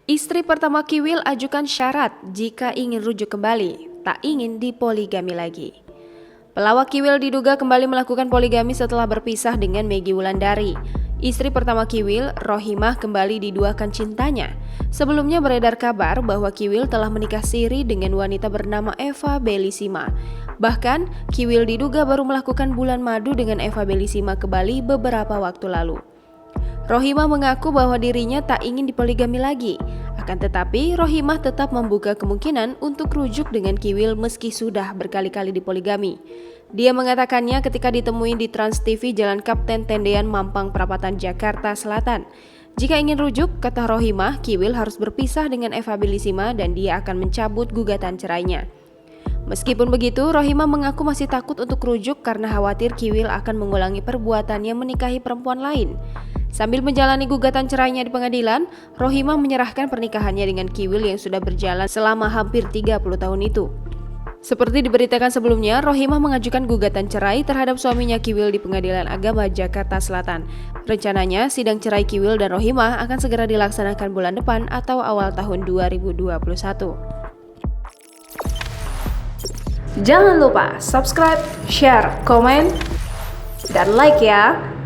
Istri pertama Kiwil ajukan syarat jika ingin rujuk kembali, tak ingin dipoligami lagi. Pelawak Kiwil diduga kembali melakukan poligami setelah berpisah dengan Meggy Wulandari. Istri pertama Kiwil, Rohimah, kembali diduakan cintanya. Sebelumnya beredar kabar bahwa Kiwil telah menikah siri dengan wanita bernama Eva Belissima. Bahkan, Kiwil diduga baru melakukan bulan madu dengan Eva Belissima ke Bali beberapa waktu lalu. Rohimah mengaku bahwa dirinya tak ingin dipoligami lagi. Akan tetapi, Rohimah tetap membuka kemungkinan untuk rujuk dengan Kiwil meski sudah berkali-kali dipoligami. Dia mengatakannya ketika ditemui di Trans TV Jalan Kapten Tendean Mampang Perapatan Jakarta Selatan. Jika ingin rujuk, kata Rohimah, Kiwil harus berpisah dengan Eva Belissima dan dia akan mencabut gugatan cerainya. Meskipun begitu, Rohimah mengaku masih takut untuk rujuk karena khawatir Kiwil akan mengulangi perbuatannya menikahi perempuan lain. Sambil menjalani gugatan cerainya di pengadilan, Rohimah menyerahkan pernikahannya dengan Kiwil yang sudah berjalan selama hampir 30 tahun itu. Seperti diberitakan sebelumnya, Rohimah mengajukan gugatan cerai terhadap suaminya Kiwil di Pengadilan Agama Jakarta Selatan. Rencananya, sidang cerai Kiwil dan Rohimah akan segera dilaksanakan bulan depan atau awal tahun 2021. Jangan lupa subscribe, share, komen, dan like ya!